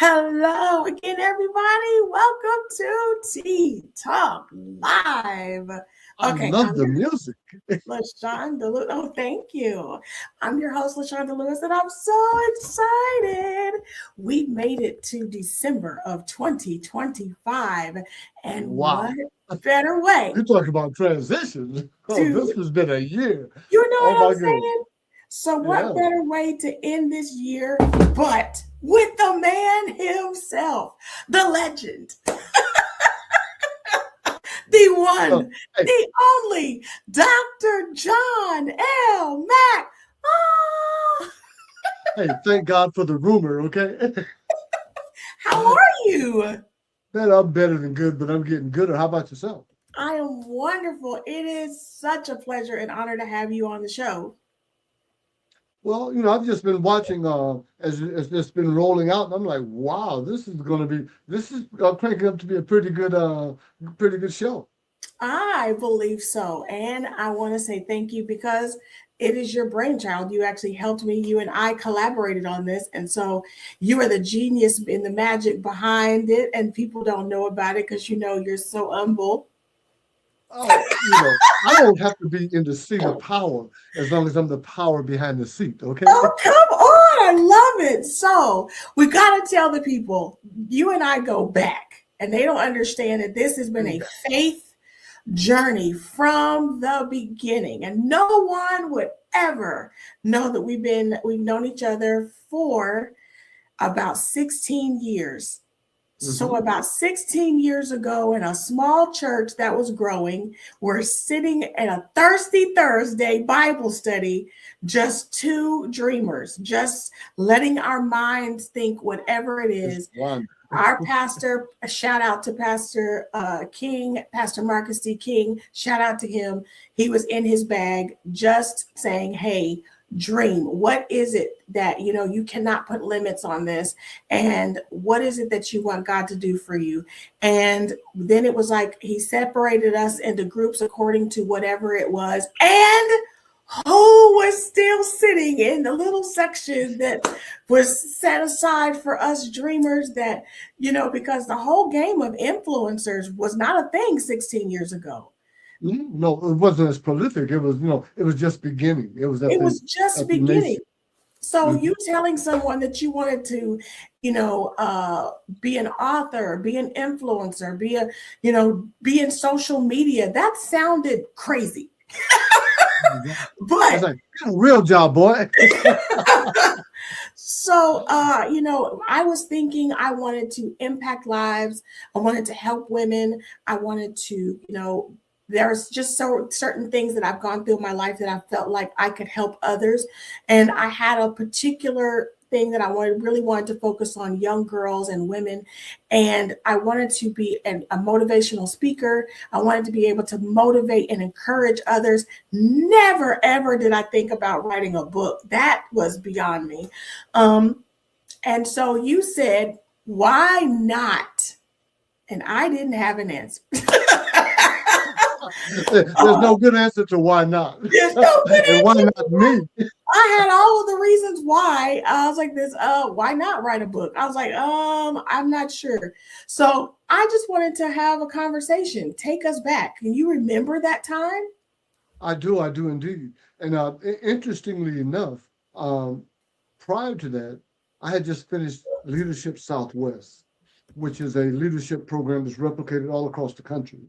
Hello again, everybody. Welcome to Tea Talk Live. I Okay, love I'm the your music. LaShanda Lewis. Oh, thank you. I'm your host, LaShanda Lewis, and I'm so excited. We made it to December of 2025. And what Wow. better way You talk about transitions. Oh, this to, has been a year. you know Oh what I'm my goodness. saying? So, what Yeah. better way to end this year but with the man himself, the legend, the Uh, one, hey, the only Dr. John L. Mack. Ah, hey, thank God for the rumor, okay? how are you? Man, I'm better than good, but I'm getting gooder. How about yourself? I am wonderful. It is such a pleasure and honor to have you on the show. Well, I've just been watching as it's been rolling out, and I'm like, wow, this is cranking up to be a pretty good show. I believe so. And I want to say thank you because it is your brainchild. You actually helped me. You and I collaborated on this. And so you are the genius in the magic behind it. And people don't know about it because you're so humble. Oh, I don't have to be in the seat of power as long as I'm the power behind the seat, okay? Oh, come on. I love it. So we got to tell the people, you and I go back. And they don't understand that this has been a faith journey from the beginning, and no one would ever know that we've known each other for about 16 years. So Hmm. about 16 years ago, in a small church that was growing, we're sitting at a thirsty Thursday Bible study, just two dreamers, just letting our minds think whatever it It's is. one. Our pastor, a shout out to Pastor King, Pastor Marcus D. King, shout out to him. He was in his bag just saying, hey, dream. What is it that, you cannot put limits on this? And what is it that you want God to do for you? And then it was like he separated us into groups according to whatever it was. And who was still sitting in the little section that was set aside for us dreamers that, because the whole game of influencers was not a thing 16 years ago. No, it wasn't as prolific. It was just beginning. It was It was just at the beginning. nation. So Mhm. you telling someone that you wanted to, be an author, be an influencer, be in social media, that sounded crazy. It's But like, "Get a real job, boy." so, I was thinking I wanted to impact lives. I wanted to help women. I wanted to, there's just so certain things that I've gone through in my life that I felt like I could help others. And I had a particular thing that I really wanted to focus on young girls and women. And I wanted to be a motivational speaker. I wanted to be able to motivate and encourage others. Never, ever did I think about writing a book. That was beyond me. Um, and so you said, why not? And I didn't have an answer. There's no good answer to why not, There's no good and why answer. not me? I had all of the reasons why. I was like this, why not write a book? I was like, I'm not sure. So I just wanted to have a conversation. Take us back. Can you remember that time? I do indeed. And interestingly enough, prior to that, I had just finished Leadership Southwest, which is a leadership program that's replicated all across the country.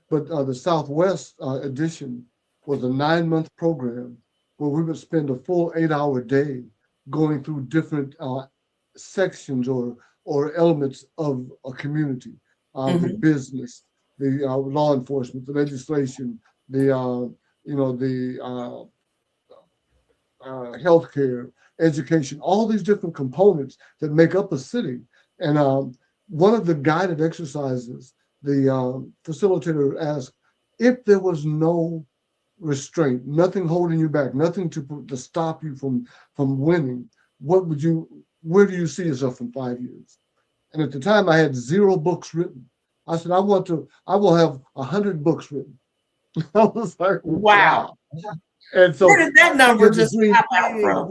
But the Southwest edition was a 9-month program where we would spend a full 8-hour day going through different sections or elements of a community, the Mm-hmm. business, the law enforcement, the legislation, the the healthcare, education, all these different components that make up a city. And one of the guided exercises, the facilitator asked if there was no restraint, nothing holding you back, nothing to stop you from winning. Where do you see yourself in 5 years? And at the time, I had 0 books written. I said, I will have 100 books written. I was like, Wow. wow. And Where so did that you number have to just dream pop out big. from?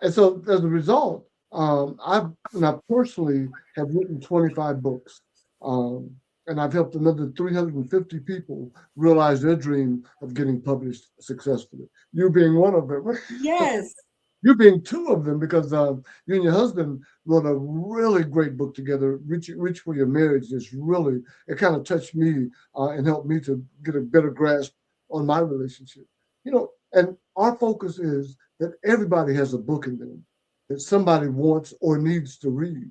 And so as a result, I personally have written 25 books, um, and I've helped another 350 people realize their dream of getting published successfully. You being one of them. Yes. You being two of them, because you and your husband wrote a really great book together. Reach for Your Marriage is really, it kind of touched me and helped me to get a better grasp on my relationship. And our focus is that everybody has a book in them that somebody wants or needs to read.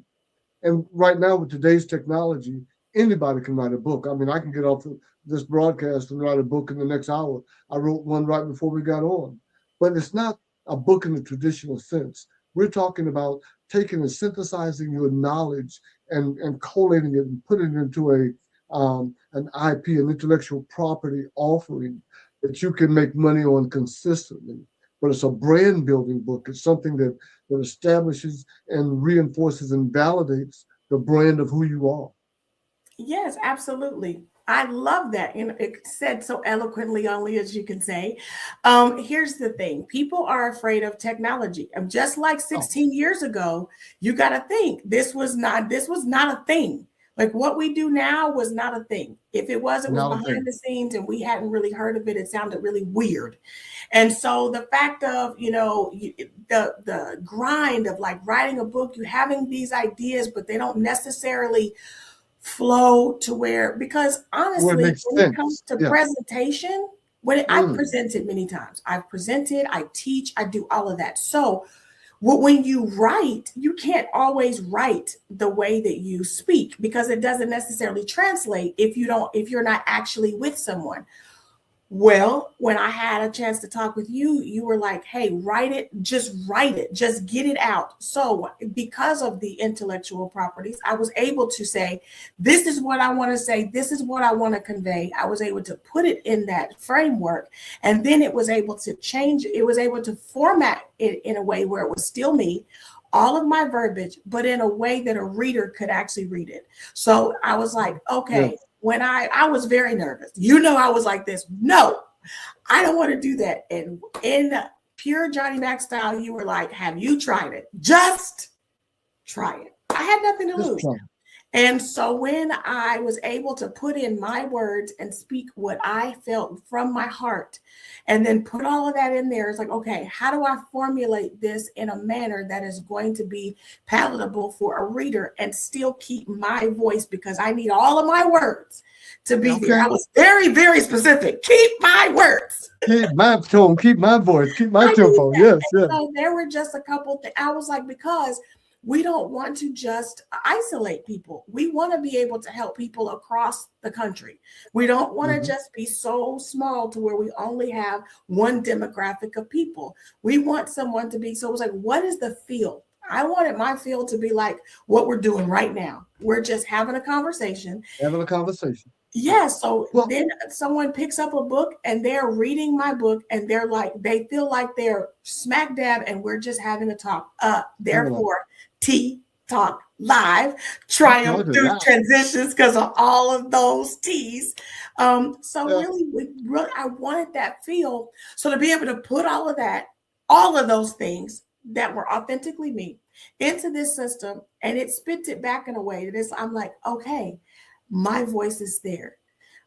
And right now, with today's technology, anybody can write a book. I mean, I can get off of this broadcast and write a book in the next hour. I wrote one right before we got on. But it's not a book in the traditional sense. We're talking about taking and synthesizing your knowledge and collating it and putting it into an IP, an intellectual property offering that you can make money on consistently. But it's a brand building book. It's something that establishes and reinforces and validates the brand of who you are. Yes, absolutely. I love that. And it said so eloquently, only as you can say. Here's the thing, people are afraid of technology. Just like Oh, 16 years ago, you got to think this was not a thing. Like what we do now was not a thing. If it was not a behind thing. the scenes and we hadn't really heard of it. It sounded really weird. And so the fact of, the grind of like writing a book, you having these ideas, but they don't necessarily flow to where, because Where it honestly, makes when it comes sense. to Yeah. presentation, I've Mm. presented many times, I've presented, I teach, I do all of that. So when you write, you can't always write the way that you speak because it doesn't necessarily translate if you're not actually with someone. Well, when I had a chance to talk with you, you were like, hey, write it, just get it out. So, because of the intellectual properties, I was able to say, this is what I want to say, this is what I want to convey. I was able to put it in that framework, and then it was able to change, it was able to format it in a way where it was still me, all of my verbiage, but in a way that a reader could actually read it. So I was like, okay, Yes. when I was very nervous. You know, I was like this. No, I don't want to do that. And in pure Johnny Mac style, you were like, have you tried it? Just try it. I had nothing to Just lose. try. And so when I was able to put in my words and speak what I felt from my heart, and then put all of that in there, it's like, okay, how do I formulate this in a manner that is going to be palatable for a reader and still keep my voice, because I need all of my words to be there. I Okay. was very, very specific. Keep my words. Keep my tone, keep my voice, keep my I need tempo. that. Yes, And yes. so there were just a couple things. I was like, because we don't want to just isolate people. We want to be able to help people across the country. We don't want to Hmm. just be so small to where we only have one demographic of people. We want someone to be, so it was like, what is the field? I wanted my field to be like what we're doing right now. We're just having a conversation. Having a conversation. Yeah, so Well, then someone picks up a book and they're reading my book and they're like, they feel like they're smack dab and we're just having a talk. having a Therefore, T Talk Live, talk triumph to through that. transitions because of all of those T's. So Yeah. really, I wanted that feel. So to be able to put all of that, all of those things that were authentically me into this system, and it spits it back in a way that is, I'm like, okay, my voice is there.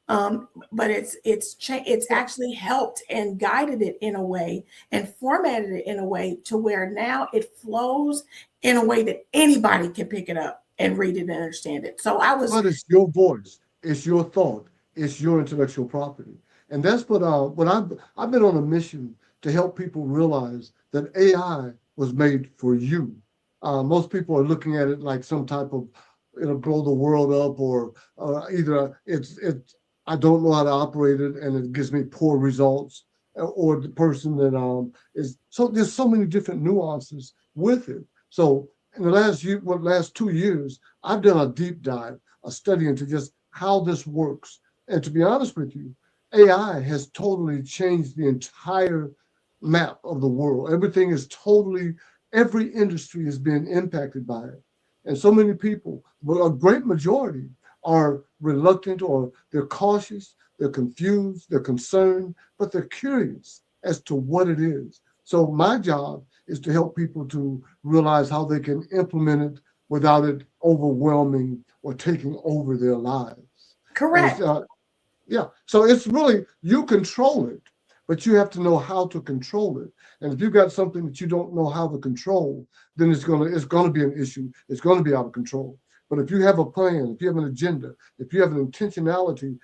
But it's Well, actually helped and guided it in a way and formatted it in a way to where now it flows in a way that anybody can pick it up and read it and understand it. So I was, but it's your voice, it's your thought, it's your intellectual property, and that's what I've been on a mission to help people realize that AI was made for you. Most people are looking at it like some type of it'll blow the world up, or either it's I don't know how to operate it and it gives me poor results, or the person that is so there's so many different nuances with it. So in the last 2 years, I've done a deep dive, a study into just how this works. And to be honest with you, AI has totally changed the entire map of the world. Everything is totally, every industry is being impacted by it. And so many people, well, a great majority, are reluctant, or they're cautious, they're confused, they're concerned, but they're curious as to what it is. So my job is to help people to realize how they can implement it without it overwhelming or taking over their lives. And it's Correct. yeah, so it's really you control it, but you have to know how to control it. And if you've got something that you don't know how to control, then it's gonna be an issue. It's gonna be out of control. But if you have a plan, if you have an agenda, if you have an intentionality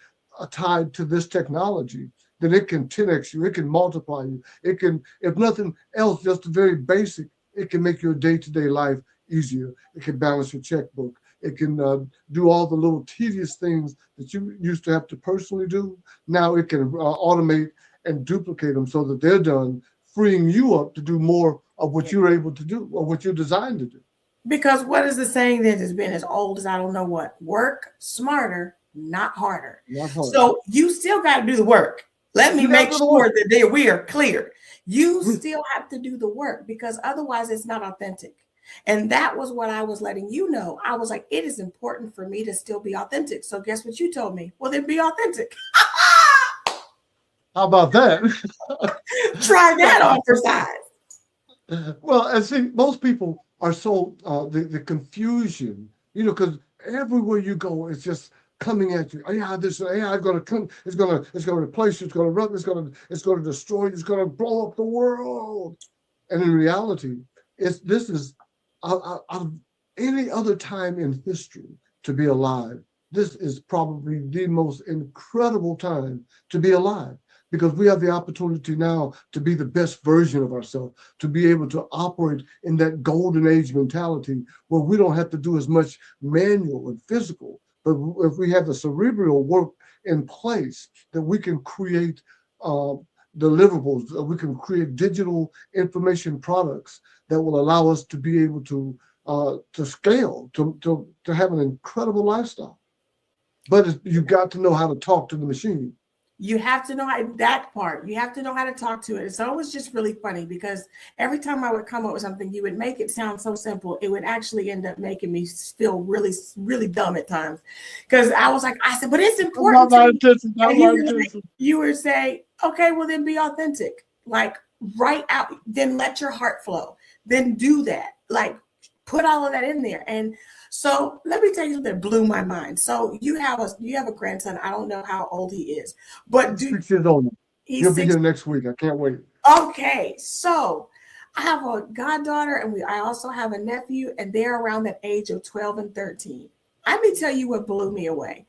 tied to this technology, then it can 10x you, it can multiply you, it can, if nothing else, just the very basic, it can make your day-to-day life easier. It can balance your checkbook. It can do all the little tedious things that you used to have to personally do. Now it can automate and duplicate them so that they're done, freeing you up to do more of what you're able to do or what you're designed to do. Because what is the saying that has been as old as I don't know what? Work smarter, not harder. Not hard. So you still got to do the work. Let me You got to make do the sure work. that we are clear. You still have to do the work because otherwise it's not authentic. And that was what I was letting you know. I was like, it is important for me to still be authentic. So guess what you told me? Well, then be authentic. How about that? Try that on for size. Well, and see, most people are so the confusion, because everywhere you go, it's just coming at you. Oh, yeah, this AI is going to come. It's going to replace you. It's going to run. It's going to destroy you. It's going to blow up the world. And in reality, this is out of any other time in history to be alive. This is probably the most incredible time to be alive because we have the opportunity now to be the best version of ourselves, to be able to operate in that golden age mentality where we don't have to do as much manual and physical, but if we have the cerebral work in place, that we can create deliverables, we can create digital information products that will allow us to be able to scale, to have an incredible lifestyle. But you've got to know how to talk to the machine. You have to know that part. You have to know how to talk to it. So it was just really funny because every time I would come up with something, you would make it sound so simple. It would actually end up making me feel really, really dumb at times. Because I said, but it's important to me. And you would say, okay, well then be authentic. Like write out, then let your heart flow. Then do that. Like put all of that in there. And so let me tell you something that blew my mind. So you have a grandson. I don't know how old he is, but 6 years old. He'll be six. here next week. I can't wait. Okay, so I have a goddaughter, and I also have a nephew, and they're around that age of 12 and 13. Let me tell you what blew me away.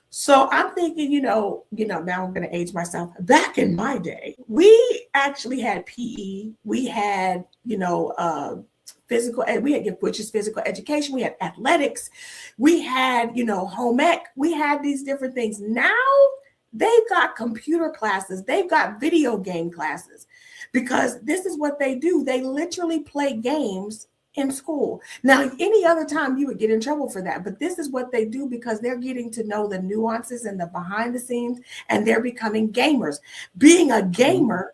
So I'm thinking, now I'm going to age myself. Back in my day, we actually had PE. We had, physical ed, which is physical education. We had athletics. We had, home ec. We had these different things. Now they've got computer classes. They've got video game classes because this is what they do. They literally play games in school. Now, any other time you would get in trouble for that, but this is what they do because they're getting to know the nuances and the behind the scenes, and they're becoming gamers. Being a gamer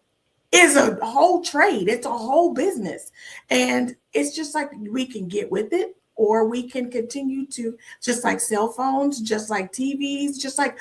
is a whole trade. It's a whole business. And it's just like we can get with it or we can continue to, just like cell phones, just like TVs, just like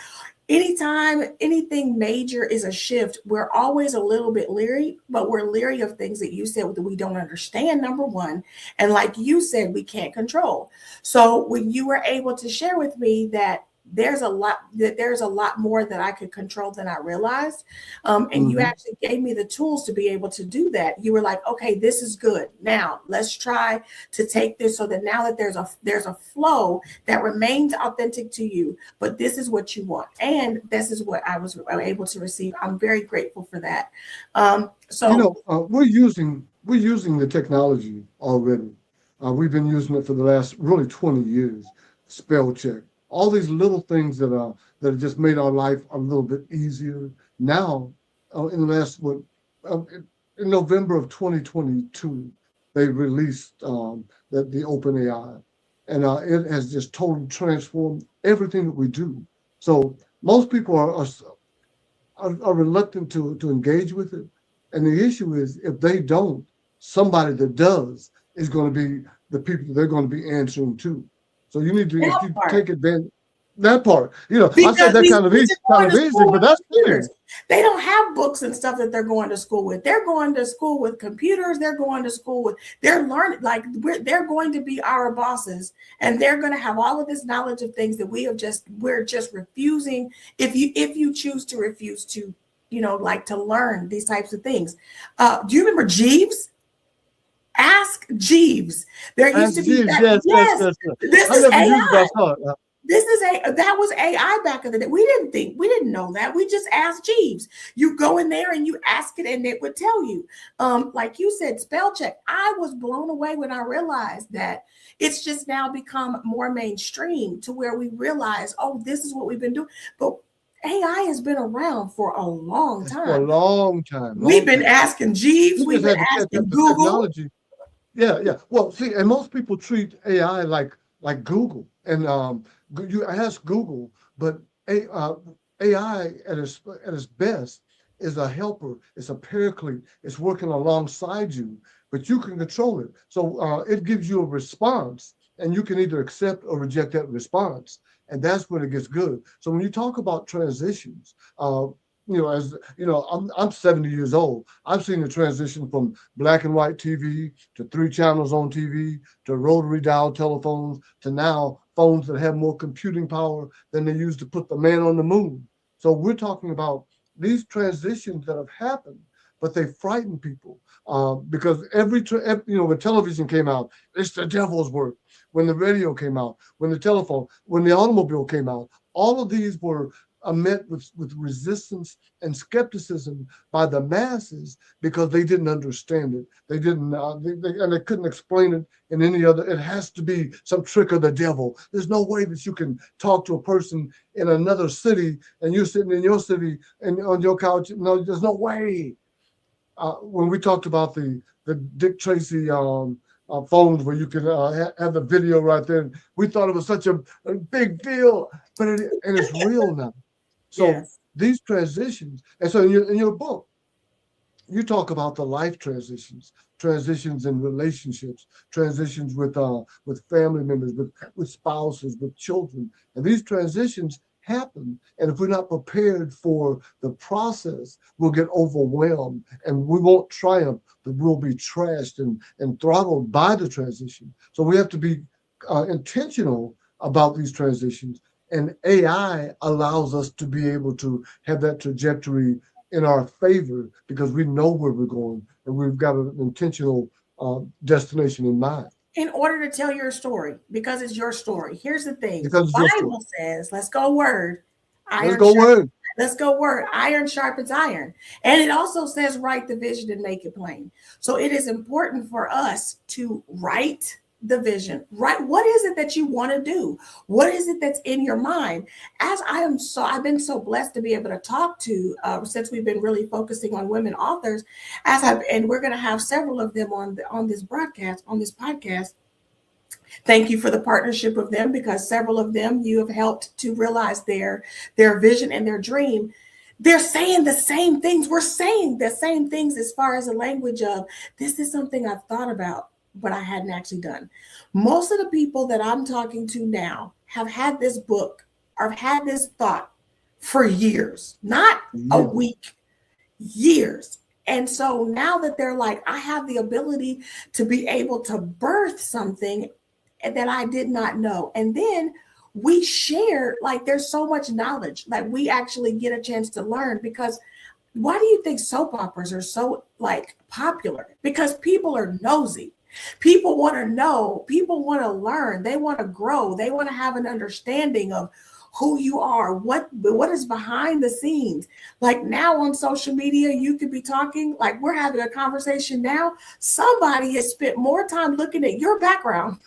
anytime anything major is a shift, we're always a little bit leery, but we're leery of things that you said that we don't understand, number one. And like you said, we can't control. So when you were able to share with me that there's a lot more that I could control than I realized. And you actually gave me the tools to be able to do that. You were like, okay, this is good. Now let's try to take this so that now that there's a flow that remains authentic to you, but this is what you want. And this is what I was able to receive. I'm very grateful for that. We're using the technology already. We've been using it for the last really 20 years. Spell check. All these little things that have just made our life a little bit easier. Now, in November of 2022, they released the OpenAI, and it has just totally transformed everything that we do. So most people are reluctant to engage with it, and the issue is if they don't, somebody that does is going to be the people that they're going to be answering to. So you need to, if you take advantage, That part, I said because that these kids are kind going of to easy, school but with that's computers. serious. They don't have books and stuff that they're going to school with. They're going to school with computers. They're going to school with, they're learning, like they're going to be our bosses, and they're going to have all of this knowledge of things that we're just refusing. If you choose to refuse to, like to learn these types of things. Do you remember Jeeves? Ask Jeeves. There used to That's be Jeeves. that. Yes, yes, Yes, yes, yes. this I is never used it, but I AI. saw it. That was AI back in the day. We didn't know that. We just asked Jeeves. You go in there and you ask it, and it would tell you. Like you said, spell check. I was blown away when I realized that it's just now become more mainstream to where we realize, oh, this is what we've been doing. But AI has been around for a long It's for a time. long time, We've long been time. asking Jeeves. We We've just been had to catch up asking to Google. technology. Yeah, yeah. Well, see, and most people treat AI like Google, and you ask Google, but AI at its best is a helper. It's a paraclete. It's working alongside you, but you can control it. So it gives you a response, and you can either accept or reject that response, and that's when it gets good. So when you talk about transitions, as I'm 70 years old. I've seen the transition from black and white TV to 3 channels on TV to rotary dial telephones to now phones that have more computing power than they used to put the man on the moon. So we're talking about these transitions that have happened, but they frighten people because when television came out, it's the devil's work. When the radio came out, when the automobile came out, all of these were met with resistance and skepticism by the masses because they didn't understand it. They didn't, and they couldn't explain it in any other. It has to be some trick of the devil. There's no way that you can talk to a person in another city and you're sitting in your city and on your couch. No, there's no way. When we talked about the Dick Tracy phones where you can have the video right there, we thought it was such a big deal, but and it's real now. So Yes. these transitions, and so in your book, you talk about the life transitions, transitions in relationships, transitions with family members, with spouses, with children, and these transitions happen. And if we're not prepared for the process, we'll get overwhelmed and we won't triumph, but we'll be trashed and throttled by the transition. So we have to be intentional about these transitions. And AI allows us to be able to have that trajectory in our favor because we know where we're going and we've got an intentional destination in mind In order to tell your story, because it's your story. Here's the thing: the because it's your story. Bible says, "Let's go word, Let's iron go sharp." word. Let's go word. Iron sharpens iron. And it also says, write the vision and make it plain. So it is important for us to write the vision. Right? What is it that you want to do? What is it that's in your mind? I've been so blessed to be able to talk to, since we've been really focusing on women authors, and we're going to have several of them on this broadcast, on this podcast. Thank you for the partnership of them, because several of them you have helped to realize their vision and their dream. They're saying the same things. We're saying the same things as far as a language of, this is something I've thought about, but I hadn't actually done. Most of the people that I'm talking to now have had this book or have had this thought for years, not a Yeah. week, years. And so now that they're like, I have the ability to be able to birth something that I did not know. And then we share, like, there's so much knowledge, like, we actually get a chance to learn. Because why do you think soap operas are so like popular? Because people are nosy. People want to know, people want to learn, they want to grow, they want to have an understanding of who you are, what is behind the scenes. Like now on social media, you could be talking, like we're having a conversation now. Somebody has spent more time looking at your background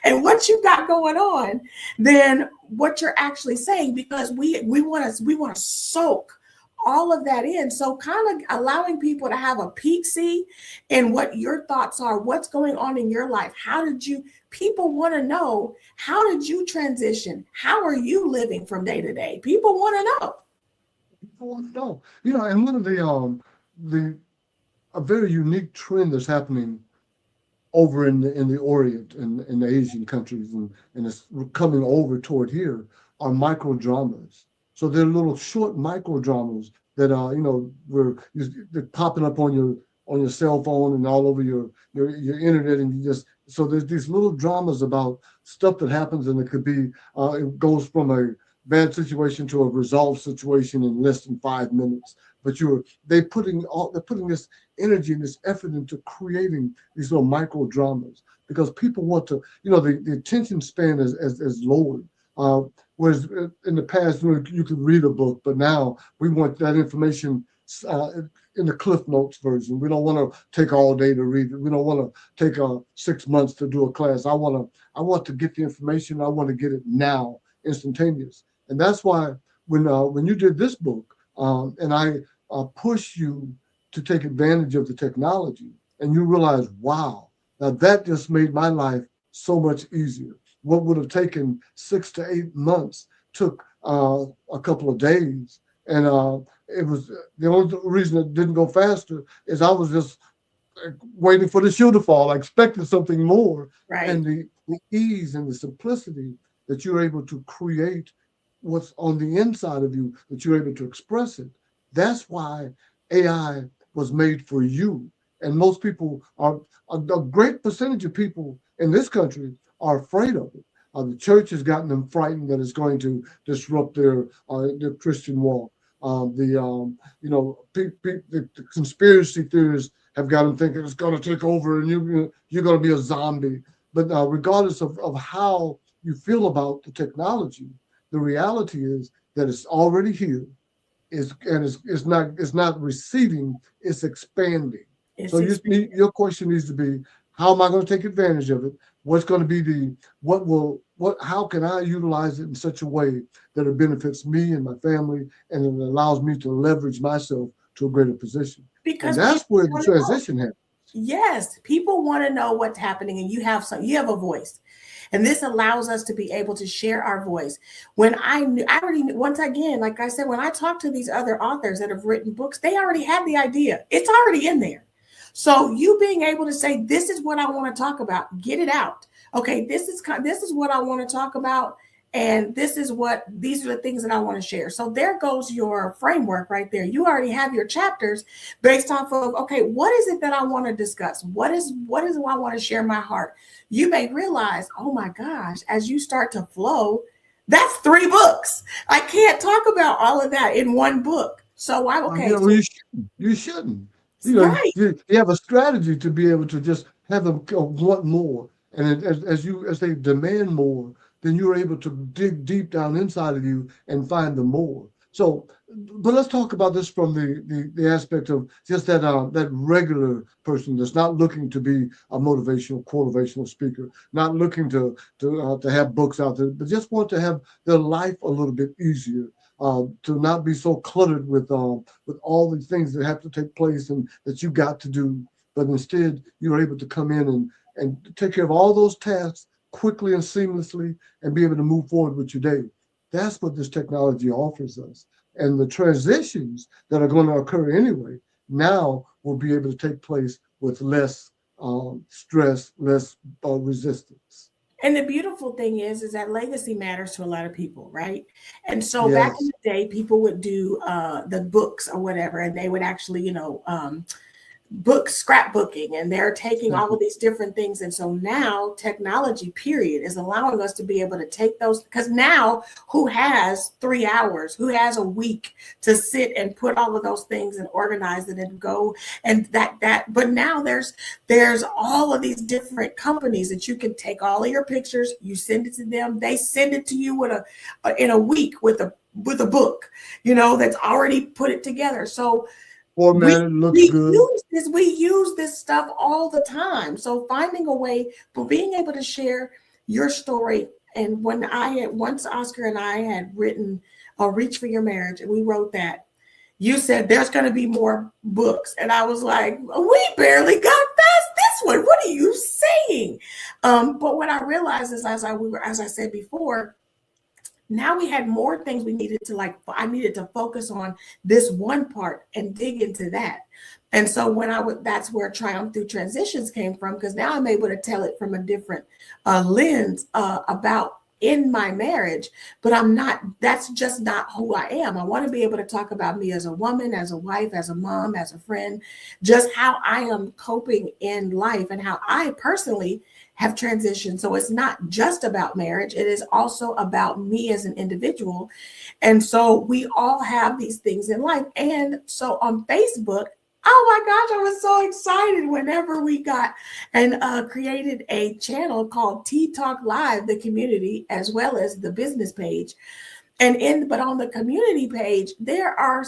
and what you got going on than what you're actually saying, because we want to soak all of that in. So kind of allowing people to have a peek see in what your thoughts are, what's going on in your life. How did you People want to know, how did you transition? How are you living from day to day? People want to know. People want to know. And one of the a very unique trend that's happening over in the Orient and in the Asian countries, and it's coming over toward here, are micro dramas. So they're little short micro dramas that are, they're popping up on your cell phone and all over your internet, and you just, so there's these little dramas about stuff that happens, and it could be it goes from a bad situation to a resolved situation in less than 5 minutes. But they're putting this energy and this effort into creating these little micro dramas because people want to, the attention span is lowered. Uh, Whereas in the past, you could read a book, but now we want that information uh, in the Cliff Notes version. We don't want to take all day to read it. We don't want to take 6 months to do a class. I want to get the information. I want to get it now, instantaneous. And that's why when you did this book, and I push you to take advantage of the technology, and you realize, wow, now that just made my life so much easier. What would have taken 6 to 8 months took a couple of days, and it was the only reason it didn't go faster is I was just waiting for the shoe to fall. I expected something more, Right. and the ease and the simplicity that you're able to create what's on the inside of you, that you're able to express it. That's why AI was made for you. And most people are, a great percentage of people in this country are afraid of it. The church has gotten them frightened that it's going to disrupt their Christian walk. The conspiracy theorists have got them thinking it's going to take over and you're going to be a zombie. But regardless of how you feel about the technology, the reality is that it's already here. It's not receding, it's expanding. So It's experience. your question needs to be, how am I going to take advantage of it? What's going to be how can I utilize it in such a way that it benefits me and my family and it allows me to leverage myself to a greater position? And Because that's people where the want to know. transition happens. Yes, people want to know what's happening, and you have a voice, and this allows us to be able to share our voice. When I already once again, like I said, when I talk to these other authors that have written books, they already have the idea. It's already in there. So you being able to say, "This is what I want to talk about," get it out. Okay, this is what I want to talk about, and these are the things that I want to share. So there goes your framework right there. You already have your chapters based off of, okay, what is it that I want to discuss? What is I want to share my heart? You may realize, oh my gosh, as you start to flow, that's 3 books. I can't talk about all of that in one book. So I okay, Well, so you shouldn't. You shouldn't. right. You have a strategy to be able to just have them want more, and as they demand more, then you're able to dig deep down inside of you and find the more. So, but let's talk about this from the aspect of just that regular person that's not looking to be a motivational speaker, not looking to have books out there, but just want to have their life a little bit easier, to not be so cluttered with all these things that have to take place and that you got to do, but instead you're able to come in and take care of all those tasks quickly and seamlessly and be able to move forward with your day. That's what this technology offers us. And the transitions that are going to occur anyway now will be able to take place with less stress, less resistance. And the beautiful thing is that legacy matters to a lot of people, right? And so back in Yes. the day, people would do the books or whatever, and they would actually, book scrapbooking, and they're taking all of these different things. And so now technology period is allowing us to be able to take those, because now who has 3 hours, who has a week to sit and put all of those things and organize it and go, and but now there's all of these different companies that you can take all of your pictures, you send it to them, they send it to you in a week with a book, that's already put it together. So we Formatted, looks we good. use this stuff all the time. So finding a way for being able to share your story. And when once Oscar and I had written Reach for Your Marriage, and we wrote that, you said there's going to be more books, and I was like, we barely got past this one. What are you saying? But what I realized is, as I said before, now we had more things we needed to, like, I needed to focus on this one part and dig into that. And so when I would, that's where Triumph Through Transitions came from, because now I'm able to tell it from a different lens about in my marriage. But I'm not, that's just not who I am. I want to be able to talk about me as a woman, as a wife, as a mom, as a friend, just how I am coping in life and how I personally have transitioned. So it's not just about marriage, it is also about me as an individual. And so we all have these things in life. And so on Facebook, oh my gosh, I was so excited whenever we got and created a channel called Tea Talk Live, the community, as well as the business page. But on the community page, there are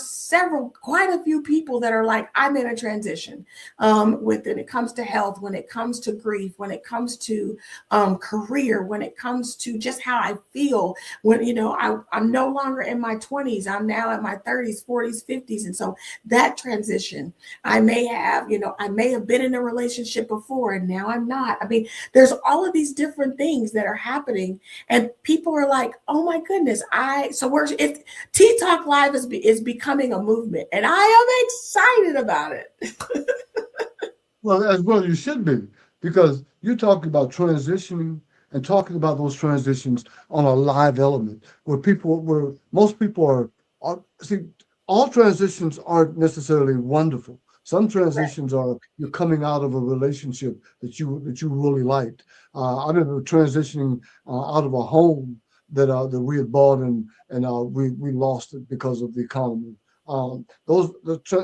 quite a few people that are like, I'm in a transition when it comes to health, when it comes to grief, when it comes to career, when it comes to just how I feel. When, I'm no longer in my 20s, I'm now in my 30s, 40s, 50s. And so that transition, I may have been in a relationship before and now I'm not. I mean, there's all of these different things that are happening, and people are like, oh my goodness, Tea Talk Live is becoming a movement, and I am excited about it. Well, as well you should be, because you're talking about transitioning and talking about those transitions on a live element where most people see, all transitions aren't necessarily wonderful. Some transitions are you're coming out of a relationship that you really liked. I remember transitioning out of a home that we had bought, and we lost it because of the economy.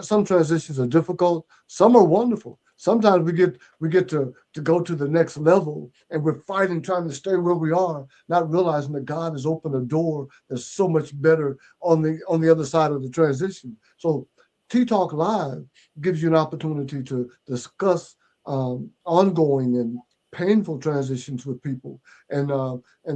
Some transitions are difficult. Some are wonderful. Sometimes we get to go to the next level, and we're fighting, trying to stay where we are, not realizing that God has opened a door that's so much better on the other side of the transition. So Tea Talk Live gives you an opportunity to discuss ongoing and painful transitions with people, and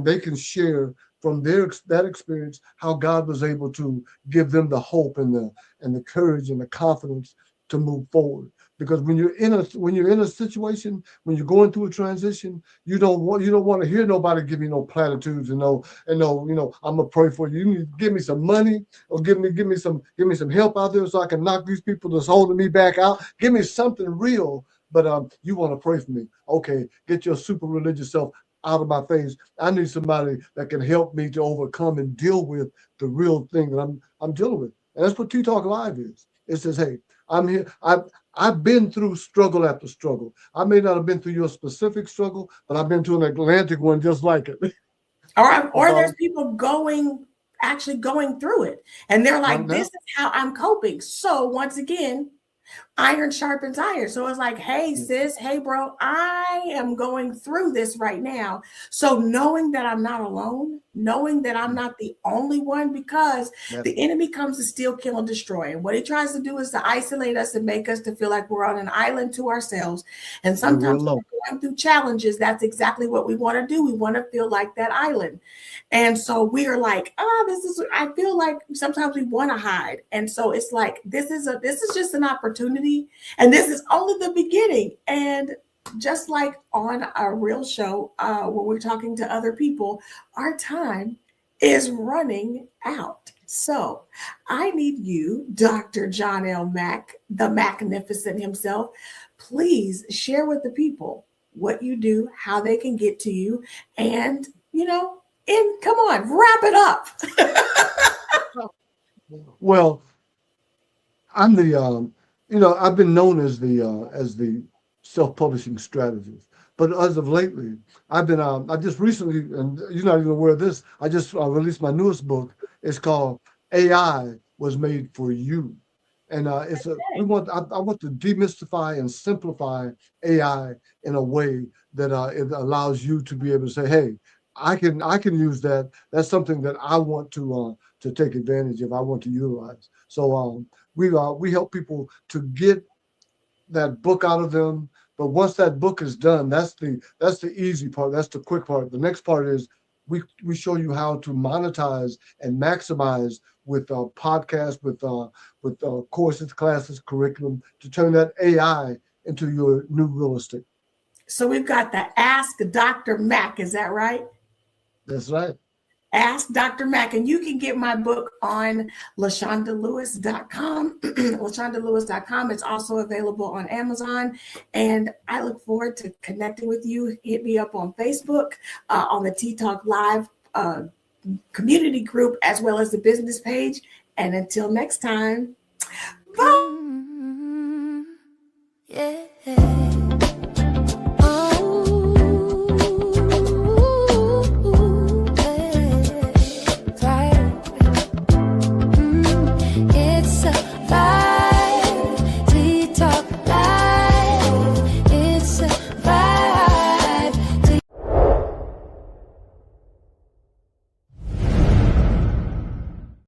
they can share from that experience how God was able to give them the hope and the courage and the confidence to move forward. Because when you're in a situation, when you're going through a transition, you don't want to hear nobody give you no platitudes and no, I'm gonna pray for you. You need to give me some money, or give me some help out there so I can knock these people that's holding me back out. Give me something real. But you want to pray for me. Okay, get your super religious self out of my face. I need somebody that can help me to overcome and deal with the real thing that I'm dealing with. And that's what Tea Talk Live is. It says, hey, I'm here. I've been through struggle after struggle. I may not have been through your specific struggle, but I've been to an Atlantic one just like it. Or there's people actually going through it, and they're Right like, now. this is how I'm coping. So once again, iron sharpens iron. So it's like, hey, sis, hey, bro, I am going through this right now. So knowing that I'm not alone, knowing that I'm not the only one, because That's the enemy comes to steal, kill, and destroy. And what he tries to do is to isolate us and make us to feel like we're on an island to ourselves. And that we're sometimes when alone. we're going through challenges, that's exactly what we want to do. We want to feel like that island. And so we are like, I feel like sometimes we want to hide. And so it's like, this is just an opportunity. And this is only the beginning. And just like on a real show, when we're talking to other people, our time is running out. So I need you, Dr. John L. Mack, the Magnificent himself, please share with the people what you do, how they can get to you, and, come on, wrap it up. Well, I'm I've been known as the self-publishing strategist, but as of lately, I just recently, and you're not even aware of this, I just released my newest book. It's called AI Was Made for You, and I want to demystify and simplify AI in a way that it allows you to be able to say, hey, I can use that. That's something that I want to take advantage of. I want to utilize. So we help people to get that book out of them. But once that book is done, that's the easy part. That's the quick part. The next part is we show you how to monetize and maximize with podcasts, with courses, classes, curriculum to turn that AI into your new real estate. So we've got the Ask Dr. Mack. Is that right? That's right. Ask Dr. Mack, and you can get my book on LaShandaLewis.com. LaShandaLewis.com. It's also available on Amazon. And I look forward to connecting with you. Hit me up on Facebook, on the Tea Talk Live community group, as well as the business page. And until next time, bye. Yeah.